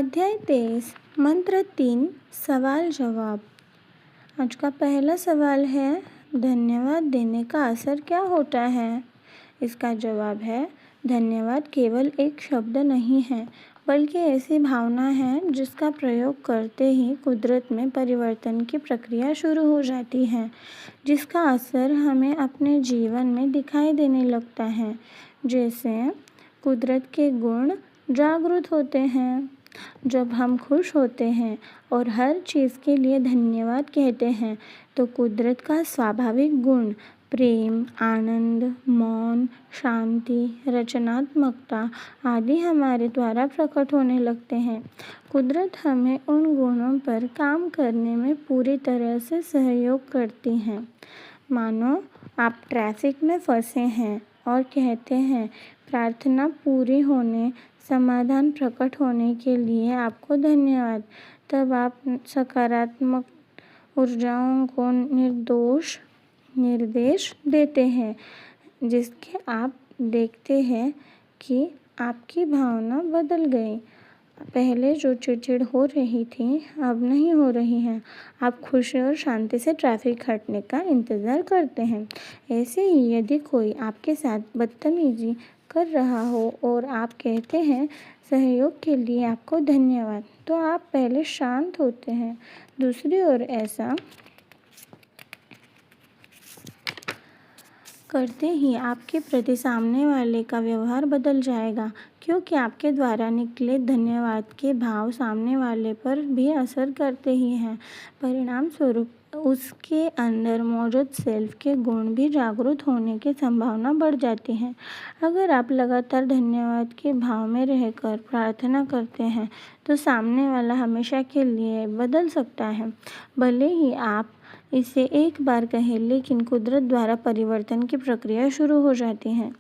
अध्याय 23 मंत्र 3 सवाल जवाब। आज का पहला सवाल है, धन्यवाद देने का असर क्या होता है? इसका जवाब है, धन्यवाद केवल एक शब्द नहीं है बल्कि ऐसी भावना है जिसका प्रयोग करते ही कुदरत में परिवर्तन की प्रक्रिया शुरू हो जाती है, जिसका असर हमें अपने जीवन में दिखाई देने लगता है। जैसे कुदरत के गुण जागृत होते हैं। जब हम खुश होते हैं और हर चीज़ के लिए धन्यवाद कहते हैं तो कुदरत का स्वाभाविक गुण प्रेम, आनंद, मौन, शांति, रचनात्मकता आदि हमारे द्वारा प्रकट होने लगते हैं। कुदरत हमें उन गुणों पर काम करने में पूरी तरह से सहयोग करती है। मानो आप ट्रैफिक में फंसे हैं और कहते हैं, प्रार्थना पूरी होने, समाधान प्रकट होने के लिए आपको धन्यवाद। तब आप सकारात्मक ऊर्जाओं को निर्देश देते हैं, जिसके आप देखते हैं कि आपकी भावना बदल गई। पहले जो चिड़चिड़ हो रही थी अब नहीं हो रही है। आप खुशी और शांति से ट्रैफिक हटने का इंतज़ार करते हैं। ऐसे ही यदि कोई आपके साथ बदतमीजी कर रहा हो और आप कहते हैं सहयोग के लिए आपको धन्यवाद, तो आप पहले शांत होते हैं। दूसरी ओर ऐसा करते ही आपके प्रति सामने वाले का व्यवहार बदल जाएगा, क्योंकि आपके द्वारा निकले धन्यवाद के भाव सामने वाले पर भी असर करते ही हैं। परिणाम स्वरूप उसके अंदर मौजूद सेल्फ के गुण भी जागृत होने की संभावना बढ़ जाती है। अगर आप लगातार धन्यवाद के भाव में रहकर प्रार्थना करते हैं तो सामने वाला हमेशा के लिए बदल सकता है। भले ही आप इसे एक बार कहें, लेकिन कुदरत द्वारा परिवर्तन की प्रक्रिया शुरू हो जाती है।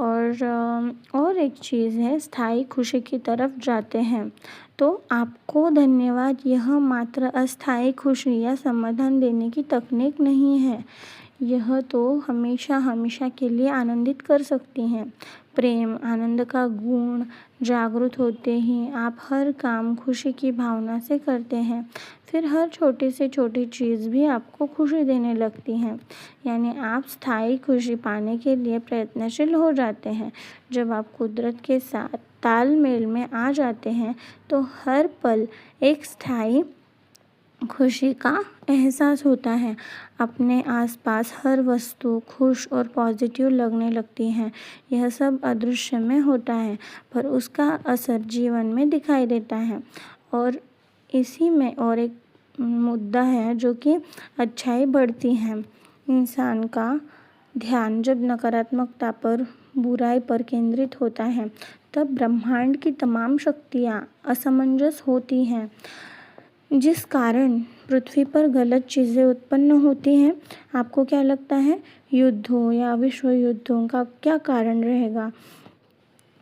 और एक चीज़ है, स्थायी खुशी की तरफ जाते हैं तो आपको धन्यवाद यह मात्र अस्थायी खुशी या समाधान देने की तकनीक नहीं है। यह तो हमेशा के लिए आनंदित कर सकती हैं। प्रेम, आनंद का गुण जागृत होते ही आप हर काम खुशी की भावना से करते हैं। फिर हर छोटी से छोटी चीज़ भी आपको खुशी देने लगती है। यानी आप स्थायी खुशी पाने के लिए प्रयत्नशील हो जाते हैं। जब आप कुदरत के साथ तालमेल में आ जाते हैं तो हर पल एक स्थायी खुशी का एहसास होता है। अपने आसपास हर वस्तु खुश और पॉजिटिव लगने लगती है। यह सब अदृश्य में होता है, पर उसका असर जीवन में दिखाई देता है। और इसी में और एक मुद्दा है जो कि अच्छाई बढ़ती है। इंसान का ध्यान जब नकारात्मकता पर, बुराई पर केंद्रित होता है, तब ब्रह्मांड की तमाम शक्तियाँ असमंजस होती हैं, जिस कारण पृथ्वी पर गलत चीज़ें उत्पन्न होती हैं। आपको क्या लगता है, युद्धों या विश्व युद्धों का क्या कारण रहेगा?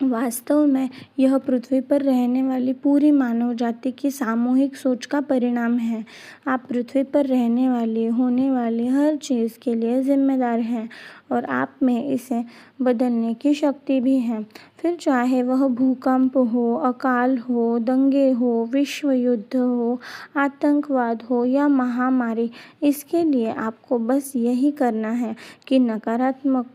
वास्तव में यह पृथ्वी पर रहने वाली पूरी मानव जाति की सामूहिक सोच का परिणाम है। आप पृथ्वी पर रहने वाली, होने वाली हर चीज़ के लिए जिम्मेदार हैं और आप में इसे बदलने की शक्ति भी है। फिर चाहे वह भूकंप हो, अकाल हो, दंगे हो, विश्व युद्ध हो, आतंकवाद हो या महामारी, इसके लिए आपको बस यही करना है कि नकारात्मकता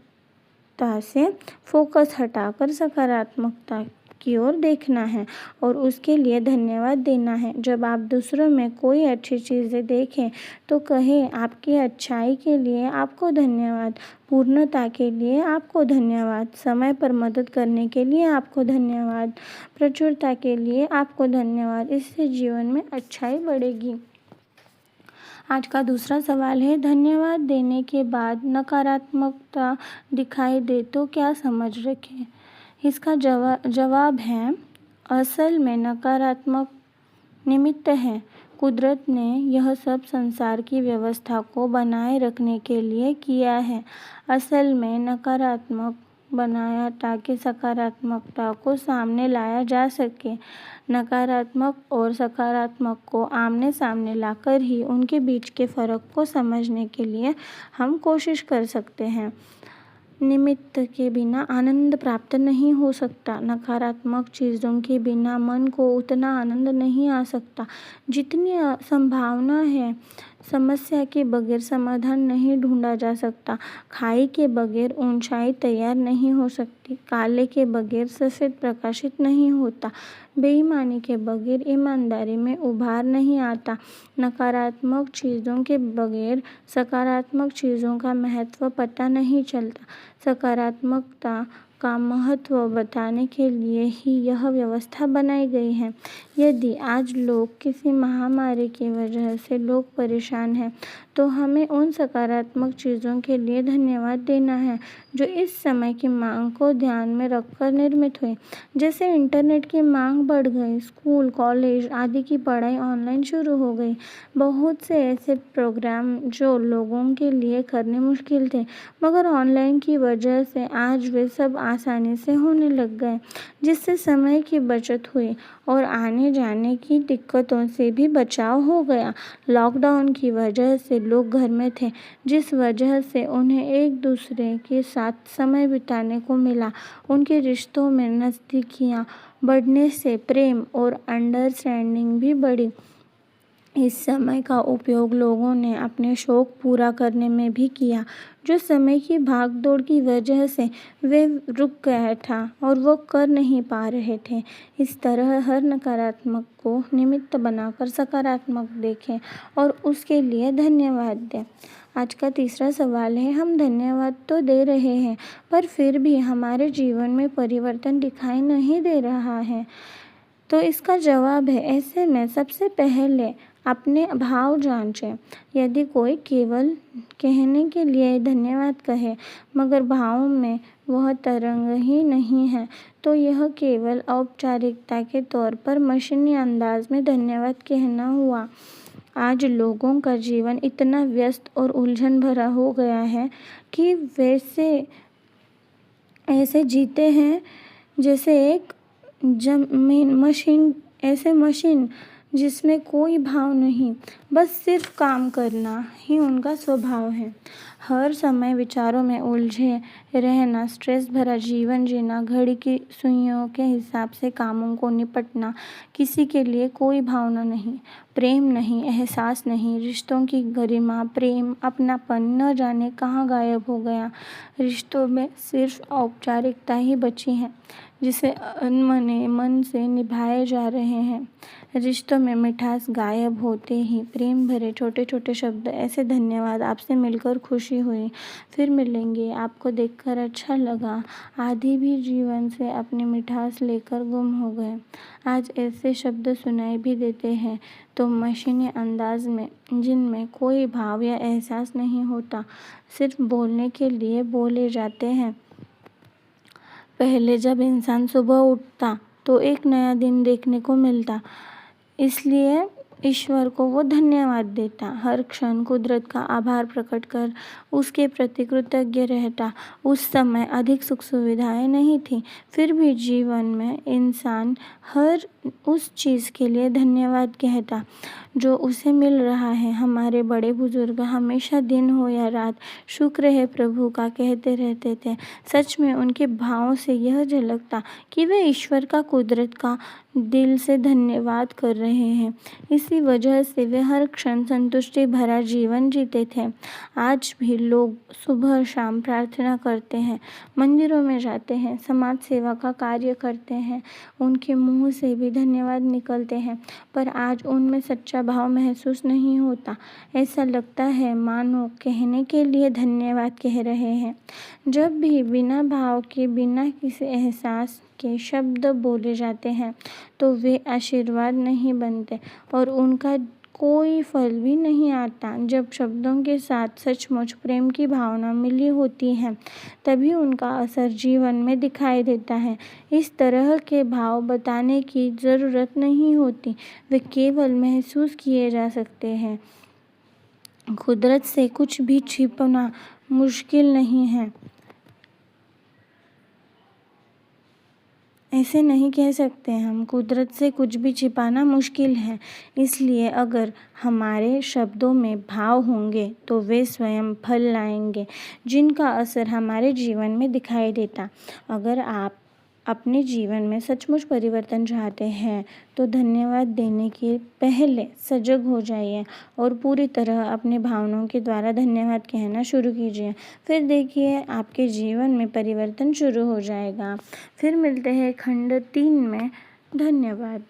से फोकस हटाकर सकारात्मकता की ओर देखना है और उसके लिए धन्यवाद देना है। जब आप दूसरों में कोई अच्छी चीज़ें देखें तो कहें, आपकी अच्छाई के लिए आपको धन्यवाद, पूर्णता के लिए आपको धन्यवाद, समय पर मदद करने के लिए आपको धन्यवाद, प्रचुरता के लिए आपको धन्यवाद। इससे जीवन में अच्छाई बढ़ेगी। आज का दूसरा सवाल है, धन्यवाद देने के बाद नकारात्मकता दिखाई दे तो क्या समझ रखें? इसका जवाब है, असल में नकारात्मक निमित्त है। कुदरत ने यह सब संसार की व्यवस्था को बनाए रखने के लिए किया है। असल में नकारात्मक बनाया ताकि सकारात्मकता को सामने लाया जा सके। नकारात्मक और सकारात्मक को आमने सामने लाकर ही उनके बीच के फ़र्क को समझने के लिए हम कोशिश कर सकते हैं। निमित्त के बिना आनंद प्राप्त नहीं हो सकता। नकारात्मक चीज़ों के बिना मन को उतना आनंद नहीं आ सकता जितनी संभावना है। समस्या के बगैर समाधान नहीं ढूंढा जा सकता। खाई के बगैर ऊंचाई तैयार नहीं हो सकती। काले के बगैर सफ़ेद प्रकाशित नहीं होता। बेईमानी के बगैर ईमानदारी में उभार नहीं आता। नकारात्मक चीज़ों के बगैर सकारात्मक चीज़ों का महत्व पता नहीं चलता। सकारात्मकता का महत्व बताने के लिए ही यह व्यवस्था बनाई गई है। यदि आज लोग किसी महामारी की वजह से लोग परेशान हैं, तो हमें उन सकारात्मक चीज़ों के लिए धन्यवाद देना है जो इस समय की मांग को ध्यान में रखकर निर्मित हुई। जैसे इंटरनेट की मांग बढ़ गई, स्कूल, कॉलेज आदि की पढ़ाई ऑनलाइन शुरू हो गई। बहुत से ऐसे प्रोग्राम जो लोगों के लिए करने मुश्किल थे, मगर ऑनलाइन की वजह से आज वे सब आसानी से होने लग गए, जिससे समय की बचत हुई और आने जाने की दिक्कतों से भी बचाव हो गया। लॉकडाउन की वजह से लोग घर में थे, जिस वजह से उन्हें एक दूसरे के साथ समय बिताने को मिला। उनके रिश्तों में नज़दीकियाँ बढ़ने से प्रेम और अंडरस्टैंडिंग भी बढ़ी। इस समय का उपयोग लोगों ने अपने शौक पूरा करने में भी किया, जो समय की भागदौड़ की वजह से वे रुक गया था और वो कर नहीं पा रहे थे। इस तरह हर नकारात्मक को निमित्त बनाकर सकारात्मक देखें और उसके लिए धन्यवाद दें। आज का तीसरा सवाल है, हम धन्यवाद तो दे रहे हैं, पर फिर भी हमारे जीवन में परिवर्तन दिखाई नहीं दे रहा है। तो इसका जवाब है, ऐसे में सबसे पहले अपने भाव जांचें। यदि कोई केवल कहने के लिए धन्यवाद कहे, मगर भावों में वह तरंग ही नहीं है, तो यह केवल औपचारिकता के तौर पर मशीनी अंदाज में धन्यवाद कहना हुआ। आज लोगों का जीवन इतना व्यस्त और उलझन भरा हो गया है कि वैसे ऐसे जीते हैं जैसे एक मशीन जिसमें कोई भाव नहीं, बस सिर्फ काम करना ही उनका स्वभाव है। हर समय विचारों में उलझे रहना, स्ट्रेस भरा जीवन जीना, घड़ी की सुइयों के हिसाब से कामों को निपटना, किसी के लिए कोई भावना नहीं, प्रेम नहीं, एहसास नहीं, रिश्तों की गरिमा, प्रेम, अपनापन न जाने कहाँ गायब हो गया। रिश्तों में सिर्फ औपचारिकता ही बची है, जिसे अनमने मन से निभाए जा रहे हैं। रिश्तों में मिठास गायब होते ही प्रेम भरे छोटे छोटे शब्द, ऐसे धन्यवाद, आपसे मिलकर खुशी हुई, फिर मिलेंगे, आपको देखकर अच्छा लगा, आदि भी जीवन से अपनी मिठास लेकर गुम हो गए। आज ऐसे शब्द सुनाई भी देते हैं तो मशीनी अंदाज में, जिनमें कोई भाव या एहसास नहीं होता, सिर्फ बोलने के लिए बोले जाते हैं। पहले जब इंसान सुबह उठता तो एक नया दिन देखने को मिलता, इसलिए ईश्वर को वो धन्यवाद देता। हर क्षण कुदरत का आभार प्रकट कर उसके प्रति कृतज्ञ रहता। उस समय अधिक सुख सुविधाएं नहीं थी, फिर भी जीवन में इंसान हर उस चीज़ के लिए धन्यवाद कहता जो उसे मिल रहा है। हमारे बड़े बुजुर्ग हमेशा दिन हो या रात शुक्र है प्रभु का कहते रहते थे। सच में उनके भावों से यह झलकता कि वे ईश्वर का, कुदरत का दिल से धन्यवाद कर रहे हैं। इसी वजह से वे हर क्षण संतुष्टि भरा जीवन जीते थे। आज भी लोग सुबह शाम प्रार्थना करते हैं, मंदिरों में जाते हैं, समाज सेवा का कार्य करते हैं, उनके मुंह से भी धन्यवाद निकलते हैं, पर आज उनमें सच्चा भाव महसूस नहीं होता। ऐसा लगता है मानो कहने के लिए धन्यवाद कह रहे हैं। जब भी बिना भाव के, बिना किसी एहसास के शब्द बोले जाते हैं, तो वे आशीर्वाद नहीं बनते और उनका कोई फल भी नहीं आता। जब शब्दों के साथ सचमुच प्रेम की भावना मिली होती है, तभी उनका असर जीवन में दिखाई देता है। इस तरह के भाव बताने की ज़रूरत नहीं होती, वे केवल महसूस किए जा सकते हैं। कुदरत से कुछ भी छिपना मुश्किल नहीं है। ऐसे नहीं कह सकते हम। कुदरत से कुछ भी छिपाना मुश्किल है। इसलिए अगर हमारे शब्दों में भाव होंगे तो वे स्वयं फल लाएंगे, जिनका असर हमारे जीवन में दिखाई देता। अगर आप अपने जीवन में सचमुच परिवर्तन चाहते हैं तो धन्यवाद देने के पहले सजग हो जाइए और पूरी तरह अपने भावनाओं के द्वारा धन्यवाद कहना शुरू कीजिए। फिर देखिए आपके जीवन में परिवर्तन शुरू हो जाएगा। फिर मिलते हैं खंड 3 में। धन्यवाद।